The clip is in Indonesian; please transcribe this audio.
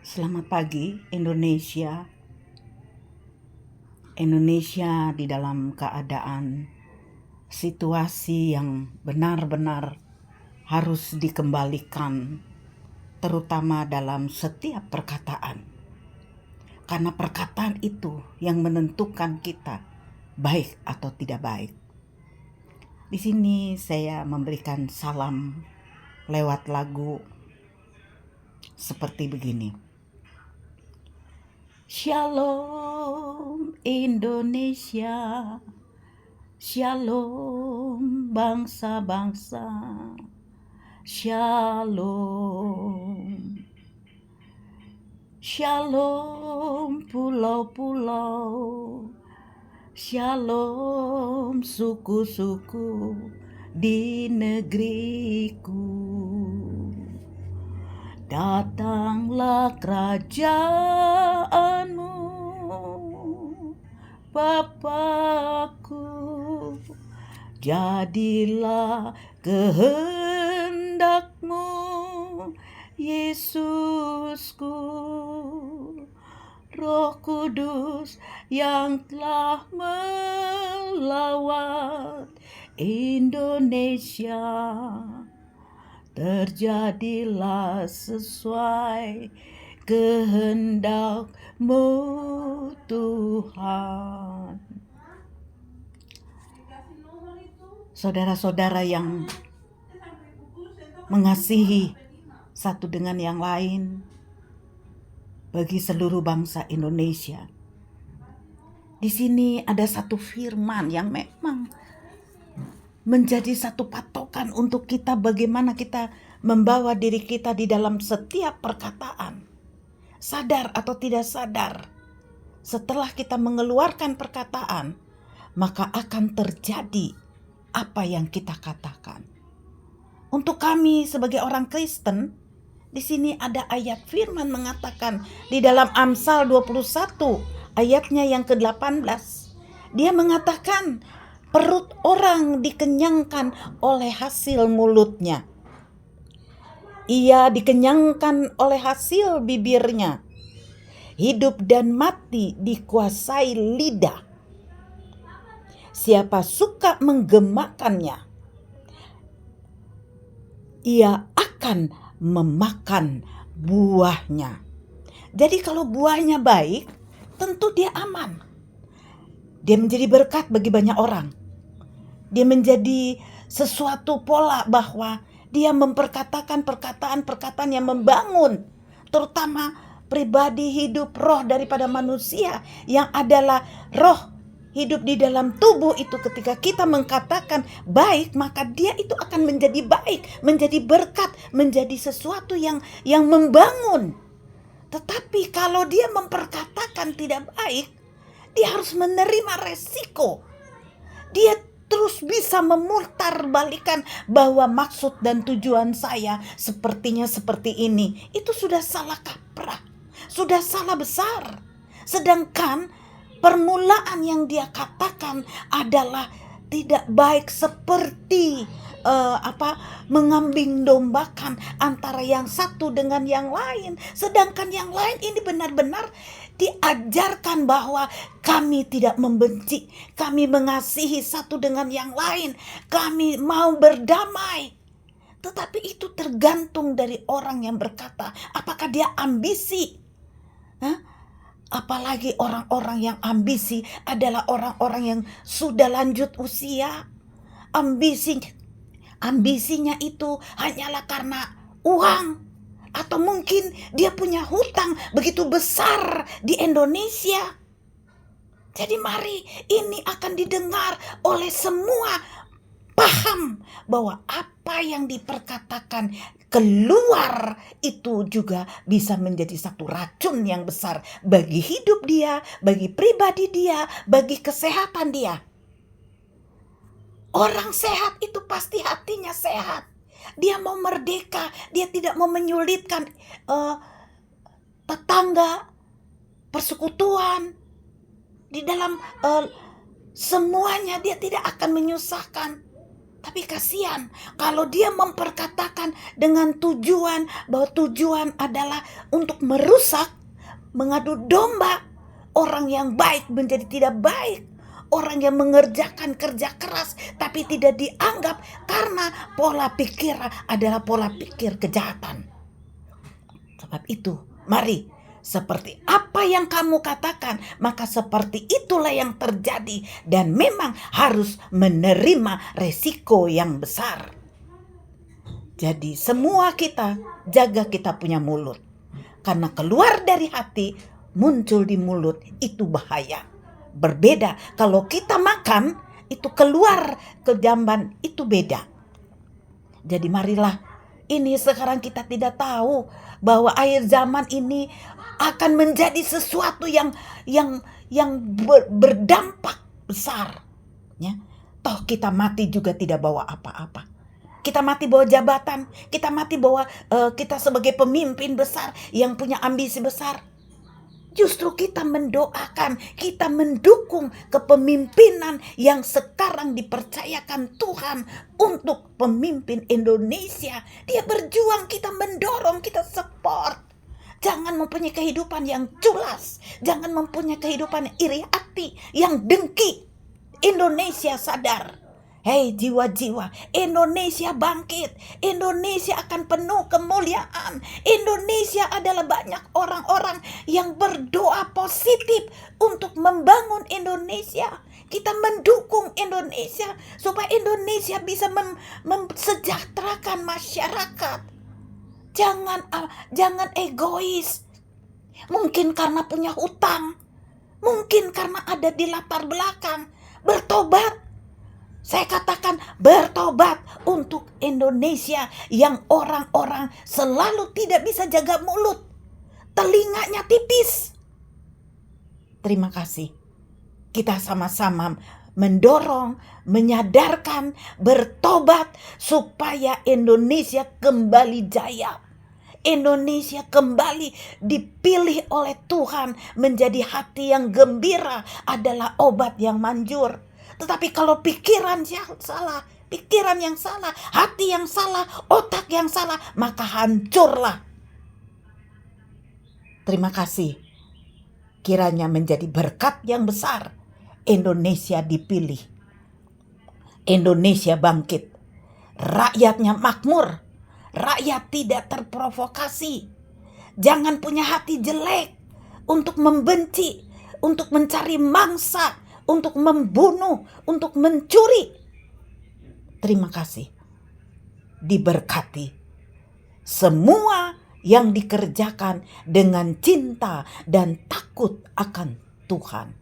Selamat pagi Indonesia. Indonesia di dalam keadaan situasi yang benar-benar harus dikembalikan, terutama dalam setiap perkataan. Karena perkataan itu yang menentukan kita baik atau tidak baik. Di sini saya memberikan salam lewat lagu seperti begini. Shalom Indonesia, shalom bangsa-bangsa, shalom. Shalom pulau-pulau, shalom suku-suku di negeriku. Datanglah kerajaanmu, Bapakku, jadilah kehendakmu, Yesusku. Roh Kudus yang telah melawat Indonesia, terjadilah sesuai kehendak-Mu Tuhan. Saudara-saudara yang mengasihi satu dengan yang lain, bagi seluruh bangsa Indonesia, di sini ada satu firman yang memang menjadi satu patokan untuk kita, bagaimana kita membawa diri kita di dalam setiap perkataan. Sadar atau tidak sadar, setelah kita mengeluarkan perkataan, maka akan terjadi apa yang kita katakan. Untuk kami sebagai orang Kristen, di sini ada ayat firman mengatakan di dalam Amsal 21 ayatnya yang ke-18. Dia mengatakan perut orang dikenyangkan oleh hasil mulutnya. Ia dikenyangkan oleh hasil bibirnya. Hidup dan mati dikuasai lidah. Siapa suka menggemakannya, ia akan memakan buahnya. Jadi kalau buahnya baik, tentu dia aman. Dia menjadi berkat bagi banyak orang. Dia menjadi sesuatu pola bahwa dia memperkatakan perkataan-perkataan yang membangun, terutama pribadi hidup roh daripada manusia yang adalah roh hidup di dalam tubuh itu. Ketika kita mengatakan baik, maka dia itu akan menjadi baik, menjadi berkat, menjadi sesuatu yang membangun. Tetapi kalau dia memperkatakan tidak baik, dia harus menerima resiko. Dia terus bisa memutarbalikan bahwa maksud dan tujuan saya sepertinya seperti ini. Itu sudah salah kaprah, sudah salah besar. Sedangkan permulaan yang dia katakan adalah tidak baik, seperti mengambing dombakan antara yang satu dengan yang lain. Sedangkan yang lain ini benar-benar diajarkan bahwa kami tidak membenci, kami mengasihi satu dengan yang lain, kami mau berdamai. Tetapi itu tergantung dari orang yang berkata, apakah dia ambisi? Apalagi orang-orang yang ambisi adalah orang-orang yang sudah lanjut usia. Ambisinya itu hanyalah karena uang, atau mungkin dia punya hutang begitu besar di Indonesia. Jadi mari ini akan didengar oleh semua, paham bahwa apa yang diperkatakan keluar itu juga bisa menjadi satu racun yang besar bagi hidup dia, bagi pribadi dia, bagi kesehatan dia. Orang sehat itu pasti hatinya sehat. Dia mau merdeka, dia tidak mau menyulitkan tetangga, persekutuan. Di dalam semuanya dia tidak akan menyusahkan. Tapi kasihan kalau dia memperkatakan dengan tujuan bahwa tujuan adalah untuk merusak, mengadu domba orang yang baik menjadi tidak baik. Orang yang mengerjakan kerja keras tapi tidak dianggap karena pola pikir adalah pola pikir kejahatan. Sebab itu, mari seperti apa yang kamu katakan, maka seperti itulah yang terjadi dan memang harus menerima resiko yang besar. Jadi semua kita jaga kita punya mulut. Karena keluar dari hati, muncul di mulut, itu bahaya. Berbeda kalau kita makan, itu keluar ke jamban, itu beda. Jadi marilah, ini sekarang kita tidak tahu bahwa akhir zaman ini akan menjadi sesuatu yang berdampak besar. Ya. Toh kita mati juga tidak bawa apa-apa. Kita mati bawa jabatan, kita mati bawa kita sebagai pemimpin besar yang punya ambisi besar. Justru kita mendoakan, kita mendukung kepemimpinan yang sekarang dipercayakan Tuhan untuk pemimpin Indonesia. Dia berjuang, kita mendorong, kita support. Jangan mempunyai kehidupan yang culas, jangan mempunyai kehidupan iri hati, yang dengki. Indonesia sadar. Hei jiwa-jiwa, Indonesia bangkit. Indonesia akan penuh kemuliaan. Indonesia adalah banyak orang-orang yang berdoa positif untuk membangun Indonesia. Kita mendukung Indonesia supaya Indonesia bisa mensejahterakan masyarakat. Jangan egois. Mungkin karena punya hutang, mungkin karena ada di latar belakang. Bertobat. Saya katakan bertobat untuk Indonesia yang orang-orang selalu tidak bisa jaga mulut. Telinganya tipis. Terima kasih. Kita sama-sama mendorong, menyadarkan, bertobat supaya Indonesia kembali jaya. Indonesia kembali dipilih oleh Tuhan menjadi hati yang gembira adalah obat yang manjur. Tetapi kalau pikiran yang salah, hati yang salah, otak yang salah, maka hancurlah. Terima kasih. Kiranya menjadi berkat yang besar. Indonesia dipilih. Indonesia bangkit. Rakyatnya makmur. Rakyat tidak terprovokasi. Jangan punya hati jelek untuk membenci, untuk mencari mangsa, untuk membunuh, untuk mencuri. Terima kasih. Diberkati. Semua yang dikerjakan dengan cinta dan takut akan Tuhan.